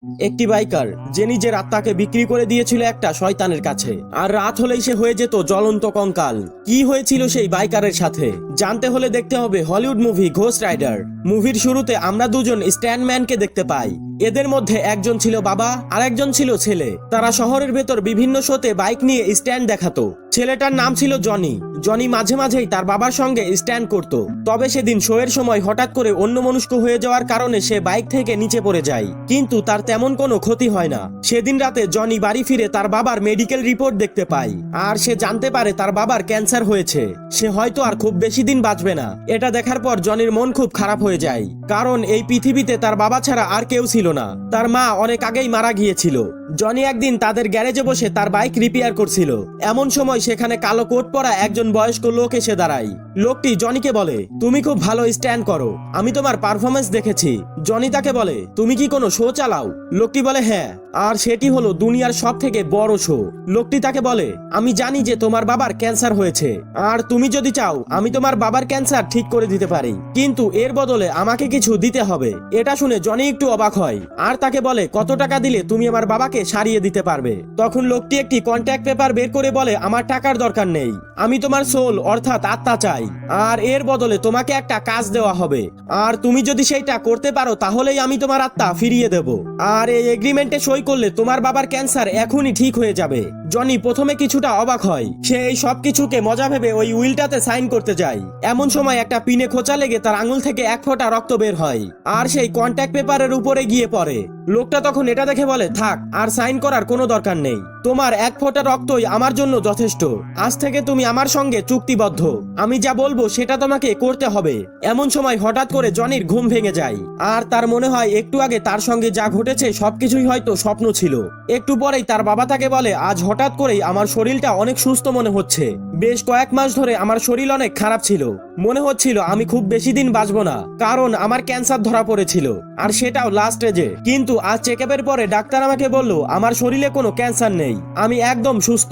একটি বাইকার যে নিজের আত্মাকে বিক্রি করে দিয়েছিল একটা শয়তানের কাছে, আর রাত হলেই সে হয়ে যেত জ্বলন্ত কঙ্কাল। কি হয়েছিল সেই বাইকারের সাথে জানতে হলে দেখতে হবে হলিউড মুভি ঘোস্ট রাইডার। মুভির শুরুতে আমরা দুজন স্ট্যান্ডম্যানকে দেখতে পাই। এদের মধ্যে একজন ছিল বাবা আর একজন ছিল ছেলে। তারা শহরের ভেতর বিভিন্ন শোতে বাইক নিয়ে স্ট্যান্ড দেখাতো। ছেলেটার নাম ছিল জনি। জনি মাঝে মাঝেই তার বাবার সঙ্গে স্ট্যান্ড করত। তবে সেদিন শো এর সময় হঠাৎ করে অন্যমনস্ক হয়ে যাওয়ার কারণে সে বাইক থেকে নিচে পড়ে যায়, কিন্তু তার তেমন কোনো ক্ষতি হয় না। সেদিন রাতে জনি বাড়ি ফিরে তার বাবার মেডিকেল রিপোর্ট দেখতে পায়, আর সে জানতে পারে তার বাবার ক্যান্সার হয়েছে। সে হয়তো আর খুব বেশি দিন বাঁচবে না। এটা দেখার পর জনির মন খুব খারাপ হয়ে যায়, কারণ এই পৃথিবীতে তার বাবা ছাড়া আর কেউ ছিল না। তার মা অনেক আগেই মারা গিয়েছিল। জনি একদিন তাদের গ্যারেজে বসে তার বাইক রিপেয়ার করছিল। এমন সময় সেখানে কালো কোট পরা একজন বয়স্ক লোক এসে দাঁড়ায়। লোকটি জনিকে বলে, তুমি খুব ভালো স্ট্যান্ড করো, আমি তোমার পারফরমেন্স দেখেছি। জনি তাকে বলে, তুমি কি কোনো শো চালাও? লোকটি বলে, হ্যাঁ, আর সেটি হলো দুনিয়ার সব থেকে বড় শো। লোকটি তাকে বলে, আমি জানি যে তোমার বাবার ক্যান্সার হয়েছে, আর তুমি যদি চাও আমি তোমার বাবার ক্যান্সার ঠিক করে দিতে পারি, কিন্তু এর বদলে আমাকে কিছু দিতে হবে। এটা শুনে জনি একটু অবাক হয়, আর তাকে বলে, কত টাকা দিলে তুমি আমার বাবাকে সারিয়ে দিতে পারবে? তখন লোকটি একটি কন্ট্যাক্ট পেপার বের করে বলে, আমার টাকার দরকার নেই, আমি তোমার সোল অর্থাৎ আত্মা চাই, আর এর বদলে তোমাকে একটা কাজ দেওয়া হবে, আর তুমি যদি সেইটা করতে পারো তাহলেই আমি তোমার আত্মা ফিরিয়ে দেব, আর এই এগ্রিমেন্টে সই করলে তোমার বাবার ক্যান্সার এখনই ঠিক হয়ে যাবে। জনি প্রথমে কিছুটা অবাক হয়। সে এই সব কিছুকে মজা ভেবে ওই উইলটাতে সাইন করতে যায়। এমন সময় একটা পিনে খোঁচা লেগে তার আঙুল থেকে এক ফোঁটা রক্ত বের হয়, আর সেই কন্ট্যাক্ট পেপারের উপরে গিয়ে পড়ে। লোকটা তখন এটা দেখে বলে, থাক, আর সাইন করার কোনো দরকার নেই, তোমার এক ফোঁটা রক্তই আমার জন্য যথেষ্ট। আজ থেকে তুমি আমার সঙ্গে চুক্তিবদ্ধ, আমি যা বলবো সেটা তোমাকে করতে হবে। এমন সময় হঠাৎ করে জনির ঘুম ভেঙে যায়, আর তার মনে হয় একটু আগে তার সঙ্গে যা ঘটেছে সবকিছুই হয়তো স্বপ্ন ছিল। একটু পরেই তার বাবা তাকে বলে, আজ হঠাৎ করেই আমার শরীরটা অনেক সুস্থ মনে হচ্ছে। বেশ কয়েক মাস ধরে আমার শরীর অনেক খারাপ ছিল, মনে হচ্ছিল আমি খুব বেশি দিন বাঁচবো না, কারণ আমার ক্যান্সার ধরা পড়েছিল, আর সেটাও লাস্ট স্টেজে। কিন্তু আজ চেকআপের পরে ডাক্তার আমাকে বলল আমার শরীরে কোনো ক্যান্সার নেই, আমি একদম সুস্থ।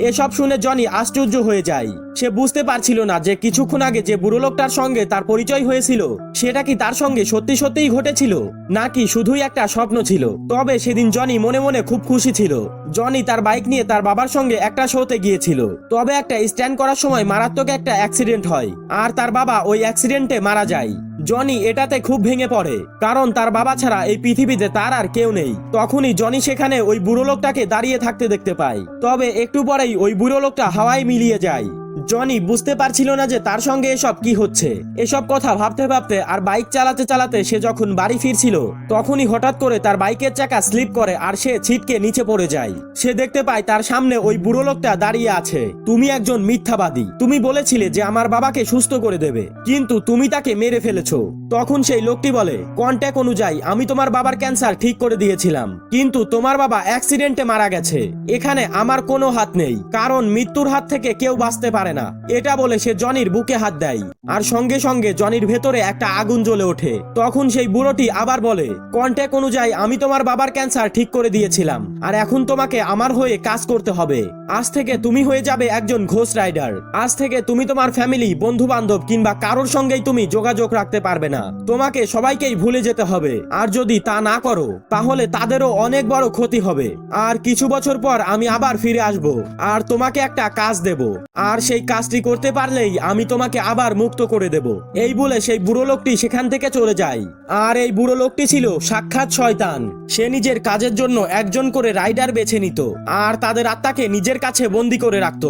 এসব শুনে জনি আশ্চর্য হয়ে যায়। সে বুঝতে পারছিল না যে কিছুক্ষণ আগে যে বুড়ো লোকটার সঙ্গে তার পরিচয় হয়েছিল সেটা কি তার সঙ্গে সত্যি সত্যিই ঘটেছিল, নাকি শুধুই একটা স্বপ্ন ছিল। তবে সেদিন জনি মনে মনে খুব খুশি ছিল। জনি তার বাইক নিয়ে তার বাবার সঙ্গে একটা শোতে গিয়েছিল, তবে একটা স্ট্যান্ড করার সময় মারাত্মক একটা অ্যাক্সিডেন্ট হয়, আর তার বাবা ওই অ্যাক্সিডেন্টে মারা যায়। জনি এটাতে খুব ভেঙে পড়ে, কারণ তার বাবা ছাড়া এই পৃথিবীতে তার আর কেউ নেই। তখনই জনি সেখানে ওই বুড়ো লোকটাকে দাঁড়িয়ে থাকতে দেখতে পায়। তবে একটু পরেই ওই বুড়ো লোকটা হাওয়ায় মিলিয়ে যায়। জনি বুঝতে পারছিল না যে তার সঙ্গে এসব কি হচ্ছে। এসব কথা ভাবতে ভাবতে আর বাইক চালাতে চালাতে সে যখন বাড়ি ফিরছিল, তখনই হঠাৎ করে তার বাইকের চাকা স্লিপ করে আর সে ছিটকে নিচে পড়ে যায়। সে দেখতে পায় তার সামনে ওই বুড়ো লোকটা দাঁড়িয়ে আছে। তুমি একজন মিথ্যাবাদী, তুমি বলেছিলে যে আমার বাবাকে সুস্থ করে দেবে, কিন্তু তুমি তাকে মেরে ফেলেছো। তখন সেই লোকটি বলে, কন্ট্যাক্ট অনুযায়ী আমি তোমার বাবার ক্যান্সার ঠিক করে দিয়েছিলাম, কিন্তু তোমার বাবা অ্যাক্সিডেন্টে মারা গেছে, এখানে আমার কোনো হাত নেই, কারণ মৃত্যুর হাত থেকে কেউ বাঁচতে পারে না। এটা বলে সে জনির বুকে হাত দেয়, আর সঙ্গে সঙ্গে জনির ভেতরে একটা আগুন জ্বলে ওঠে। তখন সেই বুড়োটি আবার বলে, কন্ট্যাক্ট অনুযায়ী আমি তোমার বাবার ক্যান্সার ঠিক করে দিয়েছিলাম, আর এখন তোমাকে আমার হয়ে কাজ করতে হবে। আজ থেকে তুমি হয়ে যাবে একজন ঘোস্ট রাইডার। আজ থেকে তুমি তোমার ফ্যামিলি, বন্ধু বান্ধব কিংবা কারোর সঙ্গেই তুমি যোগাযোগ রাখতে পারবে না। তোমাকে সবাইকেই ভুলে যেতে হবে, আর যদি তা না করো তাহলে তাদেরও অনেক বড় ক্ষতি হবে। আর কিছু বছর পর আমি আবার ফিরে আসব, আর তোমাকে একটা কাজ দেব, আর সেই কাজটি করতে পারলেই আমি তোমাকে আবার মুক্ত করে দেব। এই বলে সেই বুড়ো লোকটি সেখান থেকে চলে যায়। আর এই বুড়ো লোকটি ছিল সাক্ষাৎ শয়তান। সে নিজের কাজের জন্য একজন করে রাইডার বেছে নিত, আর তাদের আত্মাকে নিজের কাছে বন্দি করে রাখত,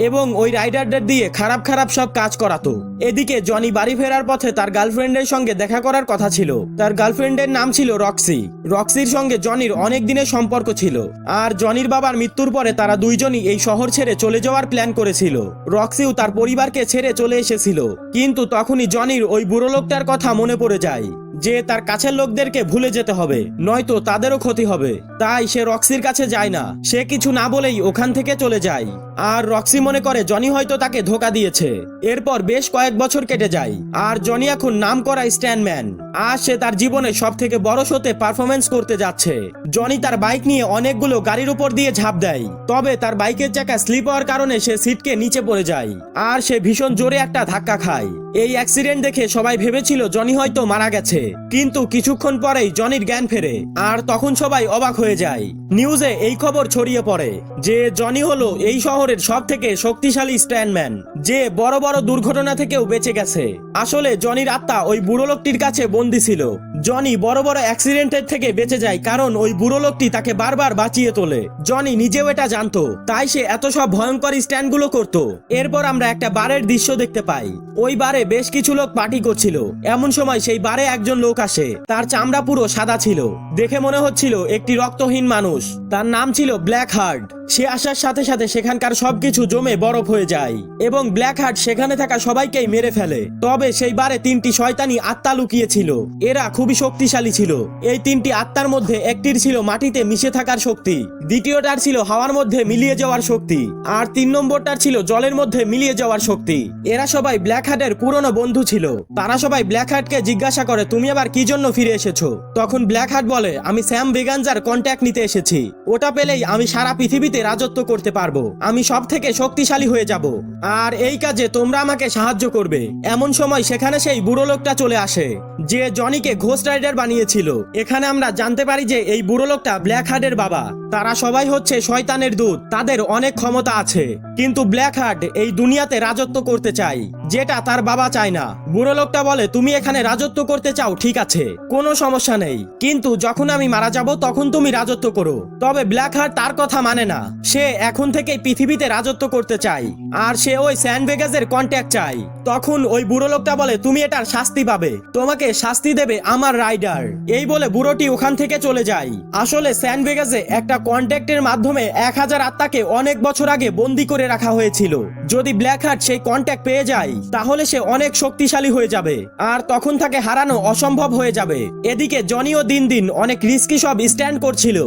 এবং ওই রাইডারদের দিয়ে খারাপ খারাপ সব কাজ করাতো। এদিকে জনি বাড়ি ফেরার পথে তার গার্লফ্রেন্ডের সঙ্গে দেখা করার কথা ছিল। তার গার্লফ্রেন্ডের নাম ছিল রক্সি। রক্সির সঙ্গে জনির অনেক দিনের সম্পর্ক ছিল, আর জনির বাবার মৃত্যুর পরে তারা দুইজনই এই শহর ছেড়ে চলে যাওয়ার প্ল্যান করেছিল। রক্সিও তার পরিবারকে ছেড়ে চলে এসেছিল, কিন্তু তখনই জনির ওই বুড়ো লোকটার কথা মনে পড়ে যায় যে তার কাছের লোকদেরকে ভুলে যেতে হবে, নয়তো তাদেরও ক্ষতি হবে। তাই সে রক্সির কাছে যায় না, সে কিছু না বলেই ওখান থেকে চলে যায়। আর রক্সি মনে করে জনি হয়তো তাকে ধোকা দিয়েছে। এরপর বেশ কয়েক বছর কেটে যায়, আর জনি এখন নাম করা স্ট্যান্ডম্যান। আর সে তার জীবনে সব থেকে বড় শোতে পারফরমেন্স করতে যাচ্ছে। জনি তার বাইক নিয়ে অনেকগুলো গাড়ির উপর দিয়ে ঝাঁপ দেয়, তবে তার বাইকের চাকা স্লিপ হওয়ার কারণে সে সিটকে নিচে পড়ে যায়, আর সে ভীষণ জোরে একটা ধাক্কা খায়। এই অ্যাক্সিডেন্ট দেখে সবাই ভেবেছিল জনি হয়তো মারা গেছে, কিন্তু কিছুক্ষণ পরেই জনির জ্ঞান ফেরে আর তখন সবাই অবাক হয়ে যায়। নিউজে এই খবর ছড়িয়ে পড়ে যে জনি হলো এই শহরের সব থেকে শক্তিশালী স্ট্যান্ডম্যান, যে বড় বড় দুর্ঘটনা থেকেও বেঁচে গেছে। আসলে জনির আত্মা ওই বুড়ো লোকটির কাছে বন্দী ছিল। জনি বড় বড় অ্যাক্সিডেন্টের থেকে বেঁচে যায় কারণ ওই বুড়ো লোকটি তাকে বারবার বাঁচিয়ে তোলে। জনি নিজেও এটা জানতো, তাই সে এত সব ভয়ঙ্কর স্ট্যান্ডগুলো করত। এরপর আমরা একটা বারের দৃশ্য দেখতে পাই। ওই বারে বেশ কিছু লোক পার্টি করছিল। এমন সময় সেই বারে একজন লোক আসে। তার চামড়া পুরো সাদা ছিল, দেখে মনে হচ্ছিল একটি রক্তহীন মানুষ। তার নাম ছিল ব্ল্যাক হার্ট। সে আসার সাথে সাথে সেখানকার সবকিছু জমে বরফ হয়ে যায় এবং ব্ল্যাক হার্ট সেখানে থাকা সবাইকেই মেরে ফেলে। তবে সেই বারে তিনটি শয়তানি আত্মা লুকিয়েছিল। এরা খুবই শক্তিশালী ছিল। এই তিনটি আত্মার মধ্যে একটির ছিল মাটিতে মিশে থাকার শক্তি, দ্বিতীয়টার ছিল হাওয়ার মধ্যে মিলিয়ে যাওয়ার শক্তি, আর 3 নম্বরটার ছিল জলের মধ্যে মিলিয়ে যাওয়ার শক্তি। এরা সবাই ব্ল্যাক হার্টের পুরনো বন্ধু ছিল। তারা সবাই ব্ল্যাক হার্টকে জিজ্ঞাসা করে, তুমি আবার কি জন্য ফিরে এসেছো? তখন ব্ল্যাক হার্ট বলে, আমি স্যাম ভেগানজার কন্ট্যাক্ট নিতে এসেছি। ওটা পেলেই আমি সারা পৃথিবীতে রাজত্ব করতে পারবো। আমি সব থেকে শক্তিশালী হয়ে যাব, আর এই কাজে তোমরা আমাকে সাহায্য করবে। এমন সময় সেখানে সেই বুড়ো লোকটা চলে আসে, যে জনিকে ঘোস্ট রাইডার বানিয়েছিল। এখানে আমরা জানতে পারি যে এই বুড়ো লোকটা ব্ল্যাক হার্টের বাবা। তারা সবাই হচ্ছে শয়তানের দূত। তাদের অনেক ক্ষমতা আছে, কিন্তু ব্ল্যাক হার্ট এই দুনিয়াতে রাজত্ব করতে চায়, যেটা তার বাবা চায় না। বুড়ো লোকটা বলে, তুমি এখানে রাজত্ব করতে চাও, ঠিক আছে, কোনো সমস্যা নেই, কিন্তু যখন আমি মারা যাব তখন তুমি রাজত্ব করো। তবে ব্ল্যাক হার্ট তার কথা মানে না। সে এখন থেকে পৃথিবীতে রাজত্ব করতে চায়, আর সে ওই স্যান ভেগাসের কন্ট্যাক্ট চায়। তখন ওই বুড়ো লোকটা বলে, তুমি এটার শাস্তি পাবে, তোমাকে শাস্তি দেবে আমার রাইডার। এই বলে বুড়োটি ওখান থেকে চলে যায়। আসলে স্যান ভেগাসে একটা কন্ট্যাক্টের মাধ্যমে 1000 আত্মাকে অনেক বছর আগে বন্দী করে রাখা হয়েছিল। যদি ব্ল্যাক হার্ট সেই কন্ট্যাক্ট পেয়ে যায় তাহলে সে অনেক শক্তিশালী হয়ে যাবে, আর তখন তাকে হারানো অসম্ভব হয়ে যাবে। এদিকে জনিও দিন দিন অনেক রিস্কি সব স্ট্যান্ড করছিল,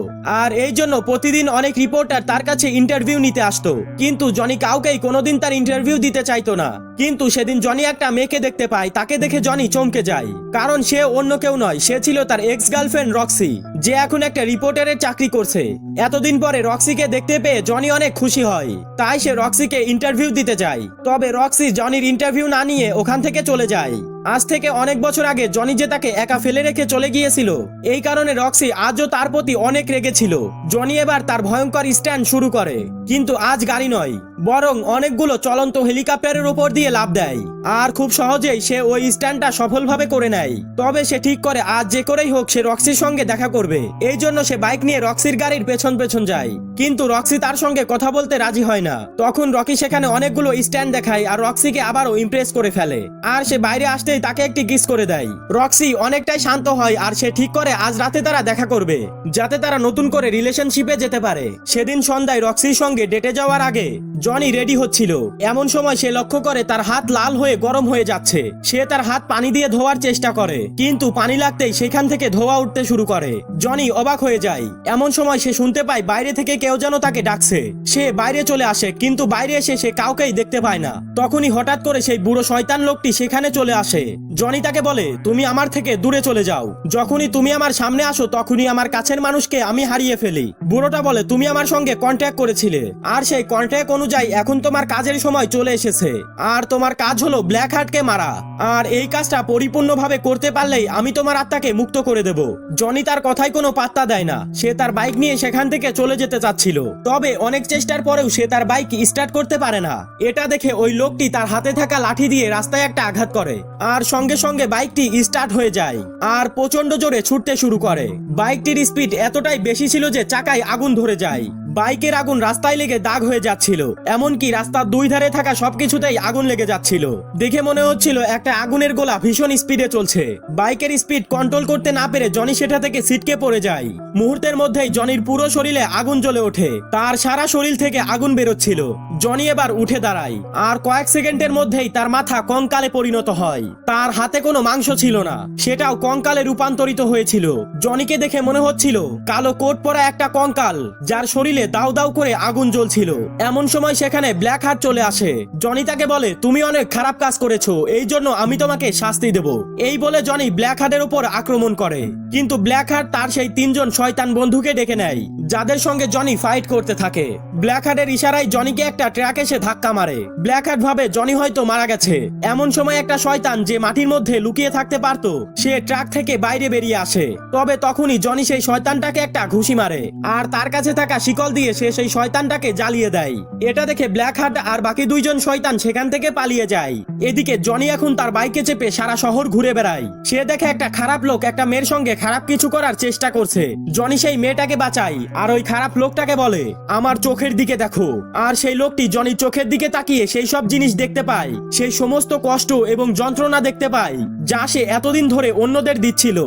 আর এই জন্য প্রতিদিন অনেক রিপোর্টার তার কাছে ইন্টারভিউ নিতে আসতো, কিন্তু জনি কাউকেই কোনোদিন তার ইন্টারভিউ দিতে চাইতো না। কিন্তু সেদিন জনি একটা মেয়েকে দেখতে পায়। তাকে দেখে জনি চমকে যায়, কারণ সে অন্য কেউ নয়, সে ছিল তার এক্স গার্লফ্রেন্ড রক্সি, যে এখন একটা রিপোর্টারের চাকরি করছে। এতদিন পরে রক্সিকে দেখতে পেয়ে জনি অনেক খুশি হয়, তাই সে রক্সিকে ইন্টারভিউ দিতে যায়। তবে রক্সি জনির ইন্টারভিউ না নিয়ে ওখান থেকে চলে যায়। আজ থেকে অনেক বছর আগে জনি যে তাকে একা ফেলে রেখে চলে গিয়েছিল, এই কারণে রক্সি আজও তার প্রতি অনেক রেগেছিল। জনি এবার তার ভয়ঙ্কর স্ট্যান্ড শুরু করে, কিন্তু আজ গাড়ি নয়, বরং অনেকগুলো চলন্ত হেলিকপ্টারের উপর দিয়ে লাফ দেয়, আর খুব সহজেই সে ওই স্ট্যান্ডটা সফলভাবে করে নেয়। তবে সে ঠিক করে আজ যে করেই হোক সে রক্সির সঙ্গে দেখা করবে। এই জন্য সে বাইক নিয়ে রক্সির গাড়ির পেছন পেছন যায়, কিন্তু রক্সি তার সঙ্গে কথা বলতে রাজি হয় না। তখন রকি সেখানে অনেকগুলো স্ট্যান্ড দেখায় আর রক্সিকে আবারও ইমপ্রেস করে ফেলে, আর সে বাইরে আসতেই তাকে একটি কিস করে দেয়। রক্সি অনেকটাই শান্ত হয়, আর সে ঠিক করে আজ রাতে তারা দেখা করবে, যাতে তারা নতুন করে রিলেশনশিপে যেতে পারে। সেদিন সন্ধ্যায় রক্সির সঙ্গে ডেটে যাওয়ার আগে জনি রেডি হচ্ছিল। এমন সময় সে লক্ষ্য করে তার হাত লাল হয়ে গরম হয়ে যাচ্ছে। সে তার হাত পানি দিয়ে ধোয়ার চেষ্টা করে, কিন্তু পানি লাগতেই সেখান থেকে ধোয়া উঠতে শুরু করে। জনি অবাক হয়ে যায়। এমন সময় সে শুনতে পায় বাইরে থেকে কেউ যেন তাকে ডাকছে। সে বাইরে চলে আসে, কিন্তু বাইরে এসে সে কাউকেই দেখতে পায় না। তখনই হঠাৎ করে সেই বুড়ো শয়তান লোকটি সেখানে চলে আসে। জনি তাকে বলে, তুমি আমার থেকে দূরে চলে যাও, যখনই তুমি আমার সামনে আসো তখনই আমার কাছের মানুষকে আমি হারিয়ে ফেলি। বুড়োটা বলে, তুমি আমার সঙ্গে কন্ট্যাক্ট করেছিলে, আর সেই কন্ট্যাক্ট অনুযায়ী এখন তোমার কাজের সময় চলে এসেছে, আর তোমার কাজ হলো ব্ল্যাক হার্টকে মারা, আর এই কাজটা পরিপূর্ণভাবে করতে পারলেই আমি তোমার আত্মাকে মুক্ত করে দেব। জনি তার কথায় কোনো পাত্তা দেয় না। সে তার বাইক নিয়ে সেখান থেকে চলে যেতে চাচ্ছিল, তবে অনেক চেষ্টার পরেও সে তার বাইক স্টার্ট করতে পারে না। এটা দেখে ওই লোকটি তার হাতে থাকা লাঠি দিয়ে রাস্তায় একটা আঘাত করে, আর সঙ্গে সঙ্গে বাইকটি স্টার্ট হয়ে যায় আর প্রচন্ড জোরে ছুটতে শুরু করে। বাইকটির স্পিড এতটাই বেশি ছিল যে চাকায় আগুন ধরে যায়। বাইকের আগুন রাস্তায় লেগে দাগ হয়ে যাচ্ছিল, এমনকি রাস্তার দুই ধারে থাকা সবকিছুতেই আগুন লেগে যাচ্ছিল। দেখে মনে হচ্ছিল একটা আগুনের গোলা ভীষণ স্পিডে চলছে। বাইকের স্পিড কন্ট্রোল করতে না পেরে জনি সেটা থেকে ছিটকে পড়ে যায়। মুহূর্তের মধ্যেই জনির পুরো শরীরে আগুন জ্বলে ওঠে, তার সারা শরীর থেকে আগুন বেরোচ্ছিল। জনি এবার উঠে দাঁড়ায়, আর কয়েক সেকেন্ডের মধ্যেই তার মাথা কঙ্কালে পরিণত হয়। তার হাতে কোনো মাংস ছিল না, সেটাও কঙ্কালে রূপান্তরিত হয়েছিল। জনিকে দেখে মনে হচ্ছিল কালো কোট পরা একটা কঙ্কাল, যার শরীরে দাউ দাউ করে আগুন জ্বলছিল। এমন সময় সেখানে ব্ল্যাক হার্ট চলে আসে। জনি তাকে বলে, তুমি অনেক খারাপ কাজ করেছো, এই জন্য আমি তোমাকে শাস্তি দেব। এই বলে জনি ব্ল্যাক হার্টের উপর আক্রমণ করে, কিন্তু ব্ল্যাক হার্ট তার সেই 3জন শয়তান বন্ধুকে ডেকে নেয়, যাদের সঙ্গে জনি ফাইট করতে থাকে। ব্ল্যাক হার্টের ইশারায় জনিকে একটা ট্রাক এসে ধাক্কা মারে। ব্ল্যাক হার্ট ভাবে জনি হয়তো মারা গেছে। এমন সময় একটা শয়তান যে মাটির মধ্যে লুকিয়ে থাকতে পারতো সে ট্রাক থেকে বাইরে বেরিয়ে আসে। তবে তখনই জনি সেই শয়তানটাকে একটা ঘুষি মারে আর তার কাছে থাকা শিকল দিয়ে সে সেই শয়তানটাকে জ্বালিয়ে দেয়। এটা দেখে ব্ল্যাক হার্ট আর বাকি দুইজন শয়তান সেখান থেকে পালিয়ে যায়। এদিকে জনি এখন তার বাইকে চেপে সারা শহর ঘুরে বেড়ায়। সে দেখে একটা খারাপ লোক একটা মেয়ের সঙ্গে খারাপ কিছু করার চেষ্টা করছে। জনি সেই মেয়েটাকে বাঁচায় আর ওই খারাপ লোকটাকে বলে আমার চোখের দিকে দেখো। আর সেই লোকটি জনির চোখের দিকে তাকিয়ে সেই সব জিনিস দেখতে পায়, সেই সমস্ত কষ্ট এবং যন্ত্রণা দেখতে পায় যা সে এতদিন ধরে অন্যদের দিচ্ছিল।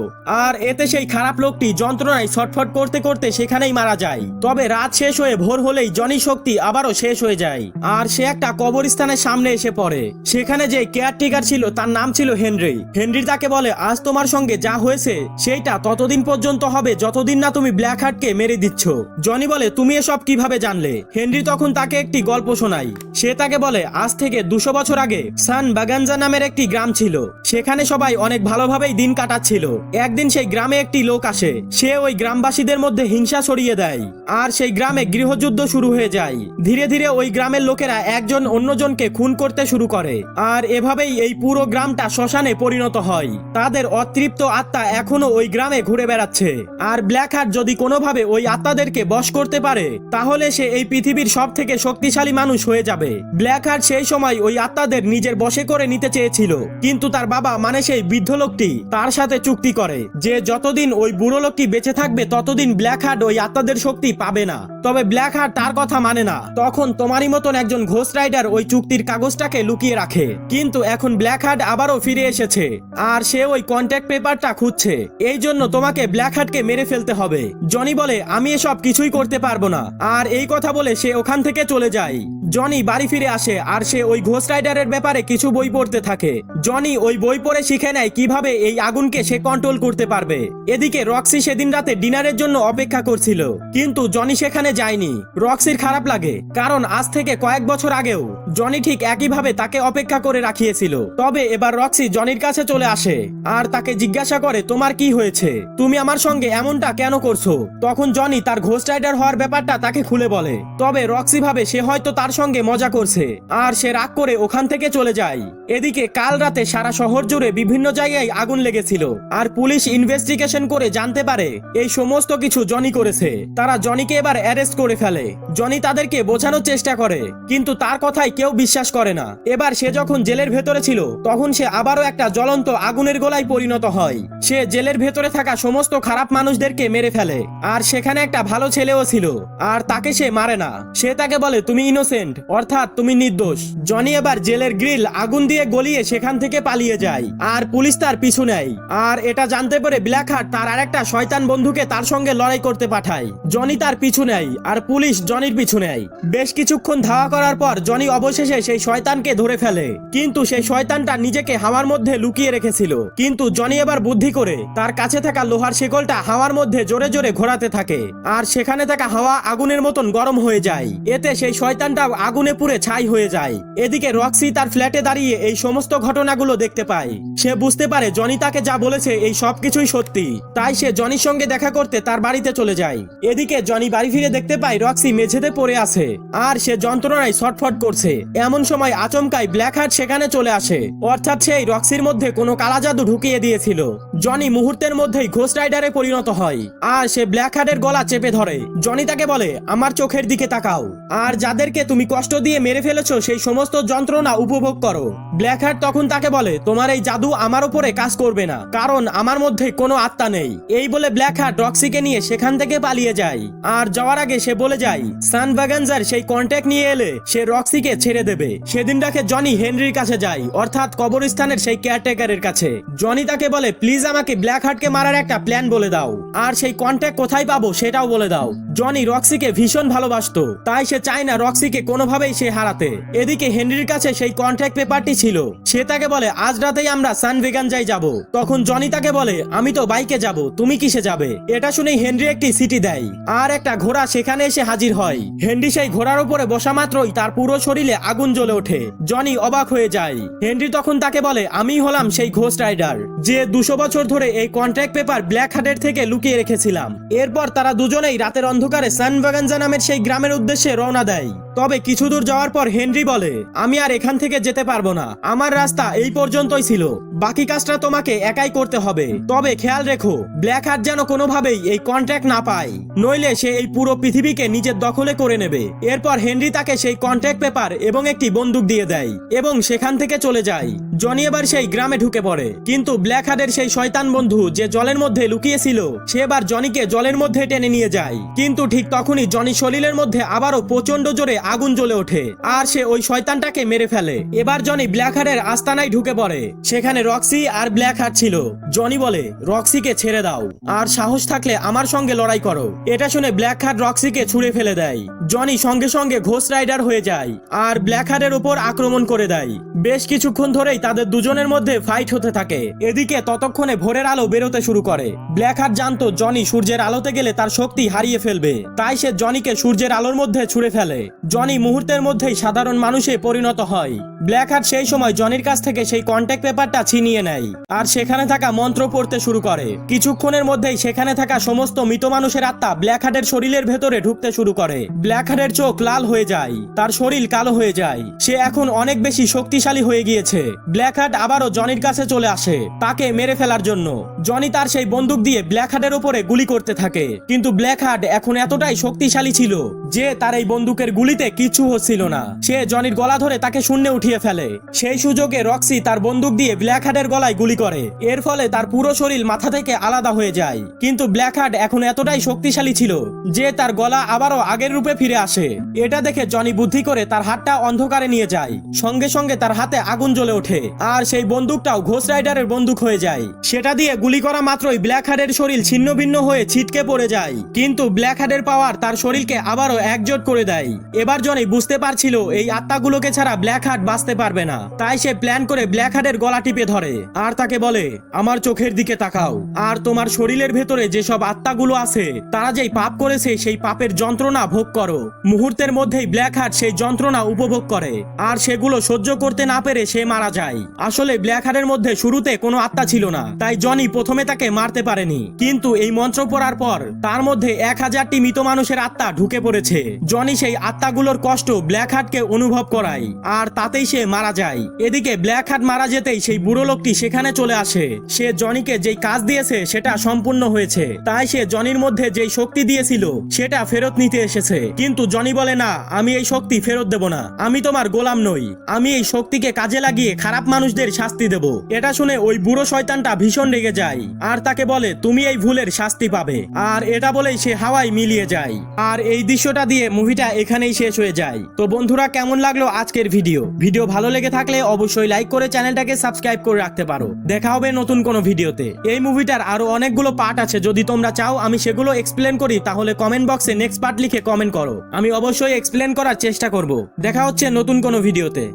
আর এতে সেই খারাপ লোকটি যন্ত্রণায় ছটফট করতে করতে সেখানেই মারা যায়। তবে রাত শেষ হয়ে ভোর হলেই জনির শক্তি আবারও শেষ হয়ে যায় আর সে একটা কবরস্থানের সামনে এসে পড়ে। সেখানে যে কেয়ারটেকার ছিল তার নাম ছিল হেনরি। হেনরি তাকে বলে আজ তোমার সঙ্গে যা হয়েছে সেইটা ততদিন পর্যন্ত হবে যতদিন না তুমি ব্ল্যাক হার্টকে মেরে দিচ্ছ। জনি বলে তুমি এসব কিভাবে জানলে? হেনরি তখন তাকে একটি গল্প শোনায়। সে তাকে বলে আজ থেকে 200 বছর আগে সান বাগানজা নামের একটি গ্রাম ছিল। সেখানে সবাই অনেক ভালোভাবেই দিন কাটাচ্ছিল। একদিন সেই গ্রামে একটি লোক আসে। সে ওই গ্রামবাসীদের মধ্যে হিংসা ছড়িয়ে দেয় আর সেই গ্রামে গৃহযুদ্ধ শুরু হয়ে যায়। ধীরে ধীরে ওই গ্রামের লোকেরা একজন অন্যজনকে খুন করতে শুরু করে আর এভাবেই এই পুরো গ্রামটা শ্মশানে পরিণত হয়। তাদের অতৃপ্ত আত্মা এখনো ওই গ্রামে ঘুরে বেড়াচ্ছে। আর ব্ল্যাক হার্ট যদি কোনোভাবে ওই আত্মাদেরকে বশ করতে পারে তাহলে সে এই পৃথিবীর সব থেকে শক্তিশালী মানুষ হয়ে যাবে। ব্ল্যাক হার্ট সেই সময় ওই আত্মাদের নিজের বশে করে নিতে চেয়েছিল, কিন্তু তার বাবা মানে সেই বৃদ্ধ লোকটি তার সাথে চুক্তি করে যে যতদিন ওই বুড়ো লোকটি বেঁচে থাকবে ততদিন ব্ল্যাক হার্ট ওই আত্মাদের শক্তি পাবে না। তবে ব্ল্যাক হার্ট তার কথা মানে না। তখন তোমারই মতন একজন ঘোস্ট রাইডার ওই চুক্তির কাগজটাকে লুকিয়ে রাখে। কিন্তু এখন ব্ল্যাক হার্ট আবারও ফিরে এসেছে আর সে ওই কন্ট্যাক্ট পেপারটা খুঁজছে। এই জন্য তোমাকে ব্ল্যাক হার্টকে মেরে ফেলতে হবে। জনি বলে আমি এসব কিছুই করতে পারবো না। আর এই কথা বলে সে ওখান থেকে চলে যায়। জনি বাড়ি ফিরে আসে আর সে ওই ঘোস্ট রাইডারের ব্যাপারে কিছু বই পড়তে থাকে। জনি ওই বই পড়ে শিখে নেয় কিভাবে এই আগুনকে সে কন্ট্রোল করতে পারবে। এদিকে রক্সি সেদিন রাতে ডিনারের জন্য অপেক্ষা করছিল, কিন্তু জনি সেখানে যায়নি। রক্সির খারাপ লাগে কারণ আজ থেকে কয়েক বছর আগেও জনি ঠিক একইভাবে তাকে অপেক্ষা করে রাখিয়েছিল। তবে এবার রক্সি জনির কাছে চলে আসে আর তাকে জিজ্ঞাসা করে তোমার কি হয়েছে, তুমি আমার সঙ্গে এমনটা কেন করছো? তখন জনি তার ঘোস্ট রাইডার হওয়ার ব্যাপারটা তাকে খুলে বলে। তবে রক্সি ভাবে সে হয়তো তার সঙ্গে মজা করছে আর সে রাগ করে ওখান থেকে চলে যায়। এদিকে কাল রাতে সারা শহর জুড়ে বিভিন্ন জায়গায় আগুন লেগেছিল আর পুলিশ ইনভেস্টিগেশন করে জানতে পারে এই সমস্ত কিছু জনি করেছে। তারা জনিকে এবার অ্যারেস্ট করে ফেলে। জনি তাদেরকে বোঝানোর চেষ্টা করে কিন্তু তার কথায় কেউ বিশ্বাস করে না। এবার সে যখন জেলের ভেতরে ছিল তখন সে আবারও একটা জ্বলন্ত আগুনের গোলায় পরিণত হয়। সে জেলের ভেতরে থাকা সমস্ত খারাপ মানুষদেরকে মেরে ফেলে আর সেখানে একটা ভালো ছেলেও ছিল আর তাকে সে মারে না। সে তাকে বলে তুমি ইনোসেন্ট, অর্থাৎ তুমি নির্দোষ। জনি এবার জেলের গ্রিল আগুন দিয়ে গলিয়ে সেখান থেকে পালিয়ে যায় আর পুলিশ তার পিছু নেয়। আর এটা জানতে পেরে ব্ল্যাক হার্ট তার আরেকটা শয়তান বন্ধুকে তার সঙ্গে লড়াই করতে পাঠায়। জনি তার পিছু নেয় আর পুলিশ জনির পিছু নেয়। বেশ কিছুক্ষণ ধাওয়া করার পর জনি অবশেষে সেই শয়তানকে ধরে ফেলে, কিন্তু সেই শয়তানটা নিজেকে হাওয়ার মধ্যে লুকিয়ে রেখেছিল। কিন্তু জনি এবার বুদ্ধি করে তার কাছে থাকা লোহার শিকলটা হাওয়ার মধ্যে জোরে জোরে ঘোরাতে থাকে আর সেখানে থাকা হাওয়া আগুনের মতন গরম হয়ে যায়। এতে সেই শয়তানটা আগুনে পুড়ে ছাই হয়ে যায়। এদিকে রক্সি তার ফ্ল্যাটে দাঁড়িয়ে এই সমস্ত ঘটনাগুলো দেখতে পায়। সে বুঝতে পারে জনি তাকে যা বলেছে এই সবকিছুই সত্যি। তাই সে জনির সঙ্গে দেখা করতে তার বাড়িতে চলে যায়। এদিকে জনি বাড়ি ফিরে দেখতে পায় রক্সি মেঝেতে পড়ে আছে আর সে যন্ত্রণায় ছটফট করছে। এমন সময় আচমকাই ব্ল্যাক হার্ট সেখানে চলে আসে, অর্থাৎ সেই রক্সির মধ্যে কোনো কালা জাদু ঢুকিয়ে দিয়েছিল। জনি মুহূর্তের মধ্যেই ঘোস্ট রাইডারে পরিণত হয় আর সে ব্ল্যাক হার্টের গলা চেপে ধরে। জনি তাকে বলে আমার চোখের দিকে তাকাও আর যাদেরকে তুমি কষ্ট দিয়ে মেরে ফেলেছো সেই সমস্ত যন্ত্রণা উপভোগ করো। ব্ল্যাক হার্ট তখন তাকে বলে তোমার এই জাদু আমার উপরে কাজ করবে না, কারণ আমার মধ্যে কোনো আত্মা নেই। এই বলে ব্ল্যাক হার্ট রক্সিকে নিয়ে সেখান থেকে পালিয়ে যায় আর যাওয়ার আগে সে বলে যায় সান বাগানজার সেই কন্ট্যাক্ট নিয়ে এলে সে রক্সিকে ছেড়ে দেবে। সেদিন রাতে জনি হেনরির কাছে যায়, অর্থাৎ কবরস্থানের সেই কেয়ারটেকারের কাছে। জনি তাকে বলে প্লিজ আমাকে ব্ল্যাক হার্টকে মারার একটা প্ল্যান বলে দাও আর সেই কন্ট্যাক্ট কোথায় পাবো সেটাও বলে দাও। জনি রক্সিকে ভীষণ ভালোবাসতো, তাই সে চায় না রক্সিকে কোনোভাবেই সে হারাতে। এদিকে হেনরির কাছে সেই কন্ট্যাক্ট পেপারটি ছিল। সে তাকে বলে আজ রাতেই আমরা সান ভেগানজায় যাব। তখন জনি তাকে বলে আমি তো বাইকে যাব, তুমি কিসে যাবে? এটা শুনেই হেনরি একটি সিটি দেয় আর একটা ঘোড়া সেখানে এসে হাজির হয়। হেনরি সেই ঘোড়ার উপরে বসা মাত্রই তার পুরো শরীরে আগুন জ্বলে ওঠে। জনি অবাক হয়ে যায়। হেনরি তখন তাকে বলে আমি হলাম সেই ঘোস্ট রাইডার যে 200 বছর ধরে এই কন্ট্রাক্ট পেপার ব্ল্যাক হার্টের থেকে লুকিয়ে রেখেছিলাম। এরপর তারা দুজন দুজনেই রাতের অন্ধকারে সান ভ্যাগানজা নামের সেই গ্রামের উদ্দেশ্যে রওনা দেয়। তবে কিছু দূর যাওয়ার পর হেনরি বলে, আমি আর এখান থেকে যেতে পারবো না, আমার রাস্তা এই পর্যন্তই ছিল, বাকি কাজটা তোমাকে একাই করতে হবে। তবে খেয়াল রেখো ব্ল্যাক হার্ট যেন কোনোভাবেই এই কন্ট্রাক্ট না পায়, নইলে সে এই পুরো পৃথিবীকে নিজের দখলে করে নেবে। এরপর হেনরি তাকে সেই কন্ট্রাক্ট পেপার এবং একটি বন্দুক দিয়ে দেয় এবং সেখান থেকে চলে যায়। জনি এবার সেই গ্রামে ঢুকে পড়ে, কিন্তু ব্ল্যাক হার্টের সেই শয়তান বন্ধু যে জলের মধ্যে লুকিয়েছিল সে এবার জনিকে জলের মধ্যে টেনে নিয়ে যায়। কিন্তু ঠিক তখনই জনি শরীরের মধ্যে আবারও প্রচন্ড জোরে আগুন জ্বলে ওঠে আর সে ওই শয়তানটাকে মেরে ফেলে। এবার জনি ব্ল্যাক হার্টের আস্তানায় ঢুকে পড়ে। সেখানে রক্সি আর ব্ল্যাক হার্ট ছিল। জনি বলে, রক্সিকে ছেড়ে দাও, আর সাহস থাকলে আমার সঙ্গে লড়াই করো। এটা শুনে ব্ল্যাক হার্ট রক্সিকে ছুঁড়ে ফেলে দেয়। জনি সঙ্গে সঙ্গে ঘোস্ট রাইডার হয়ে যায় আর ব্ল্যাক হার্টের উপর আক্রমণ করে দেয়। বেশ কিছুক্ষণ ধরেই তাদের দুজনের মধ্যে ফাইট হতে থাকে। এদিকে ততক্ষণে ভোরের আলো বেরোতে শুরু করে। ব্ল্যাক হার্ট জানতো জনি সূর্যের আলোতে গেলে তার শক্তি হারিয়ে ফেলবে, তাই সে জনিকে সূর্যের আলোর মধ্যে ছুঁড়ে ফেলে। জনি মুহূর্তের মধ্যেই সাধারণ মানুষে পরিণত হয়। ব্ল্যাক হার্ট সেই সময় জনির কাছ থেকে সেই কন্ট্যাক্ট পেপারটা ছিনিয়ে নেয় আর সেখানে থাকা মন্ত্র পড়তে শুরু করে। কিছুক্ষণের মধ্যেই সেখানে থাকা সমস্ত মৃত মানুষের আত্মা ব্ল্যাক হার্টের শরীরের ভেতরে ঢুকতে শুরু করে। ব্ল্যাক হার্টের চোখ লাল হয়ে যায়, তার শরীর কালো হয়ে যায়, সে এখন অনেক বেশি শক্তিশালী হয়ে গিয়েছে। ব্ল্যাক হার্ট আবারও জনির কাছে চলে আসে তাকে মেরে ফেলার জন্য। জনি তার সেই বন্দুক দিয়ে ব্ল্যাক হার্টের উপরে গুলি করতে থাকে, কিন্তু ব্ল্যাক হার্ট এখন এতটাই শক্তিশালী ছিল যে তার এই বন্দুকের গুলিতে কিছু হচ্ছিল না। সে জনির গলা ধরে তাকে শূন্যে উঠিয়ে ফেলে। সেই সুযোগে রক্সি তার বন্দুক দিয়ে ব্ল্যাক হার্টের গলায় গুলি করে। এর ফলে তার পুরো শরীর মাথা থেকে আলাদা হয়ে যায়, কিন্তু ব্ল্যাক হার্ট এখন এতটাই শক্তিশালী ছিল যে তার গলা আবারও আগের রূপে ফিরে আসে। এটা দেখে জনি বুদ্ধি করে তার হাতটা অন্ধকারে নিয়ে যায়। সঙ্গে সঙ্গে তার হাতে আগুন জ্বলে ওঠে আর সেই বন্দুকটাও ঘোস্ট রাইডারের বন্দুক হয়ে যায়। সেটা দিয়ে গুলি করা মাত্রই ব্ল্যাক হার্টের শরীর ছিন্ন ভিন্ন হয়ে ছিটকে পড়ে যায়, কিন্তু ব্ল্যাক হার্টের পাওয়ার তার শরীরকে আবারও একজোট করে দেয়। এবার জনি বুঝতে পারছিল এই আত্মাগুলোকে ছাড়া ব্ল্যাক হার্ট বাঁচতে পারবে না, তাই সে প্ল্যান করে ব্ল্যাক হার্টের গলা টিপে ধরে আর তাকে বলে, আমার চোখের দিকে তাকাও, আর তোমার শরীরের ভেতরে যেসব আত্মাগুলো আছে তারা যেই পাপ করেছে সেই পাপের যন্ত্রণা ভোগ করো। মুহূর্তের মধ্যেই ব্ল্যাক হার্ট সেই যন্ত্রণা উপভোগ করে আর সেগুলো সহ্য করতে না পেরে সে মারা যায়। আসলে ব্ল্যাক হার্টের মধ্যে শুরুতে কোনো আত্মা ছিল না, তাই জনি প্রথমে তাকে মারতে পারেনি, কিন্তু এই মন্ত্র পড়ার পর তার মধ্যে 1000টি মৃত মানুষের আত্মা ঢুকে পড়েছে। জনি সেই আত্মাগুলোর কষ্ট ব্ল্যাক হার্টকে অনুভব করায় আর তাতেই সে মারা যায়। এদিকে ব্ল্যাক হার্ট মারা যেতেই সেই বুড়ো লোকটি সেখানে চলে আসে। সে জনিকে যেই কাজ দিয়েছে সেটা সম্পূর্ণ হয়েছে, তাই সে জনির মধ্যে যেই শক্তি দিয়েছিল সেটা ফেরত নিতে এসেছে। কিন্তু জনি বলে, না, আমি এই শক্তি ফেরত দেব না, আমি তোমার গোলাম নই, আমি এই শক্তিকে কাজে লাগিয়ে খারাপ মানুষদের শাস্তি দেব। এটা শুনে ওই বুড়ো শয়তানটা ভীষণ রেগে যায় আর তাকে বলে, তুমি এই ভুলের শাস্তি পাবে। আর এটা বলেই সে হাওয়ায় মিলিয়ে যায়। আর এই দৃশ্যটা দিয়ে মুভিটা এখানেই শেষ হয়ে যায়। তো বন্ধুরা, কেমন লাগলো আজকের ভিডিও ভালো লেগে থাকলে অবশ্যই লাইক করে চ্যানেলটাকে সাবস্ক্রাইব করে রাখতে পারো। দেখা হবে নতুন কোনো ভিডিওতে। এই মুভিটার আরো অনেকগুলো পার্ট আছে, যদি তোমরা চাও আমি সেগুলো এক্সপ্লেন করি তাহলে কমেন্ট বক্সে নেক্সট পার্ট লিখে কমেন্ট করো, আমি অবশ্যই এক্সপ্লেন করার চেষ্টা করব। দেখা হচ্ছে নতুন কোনো ভিডিওতে।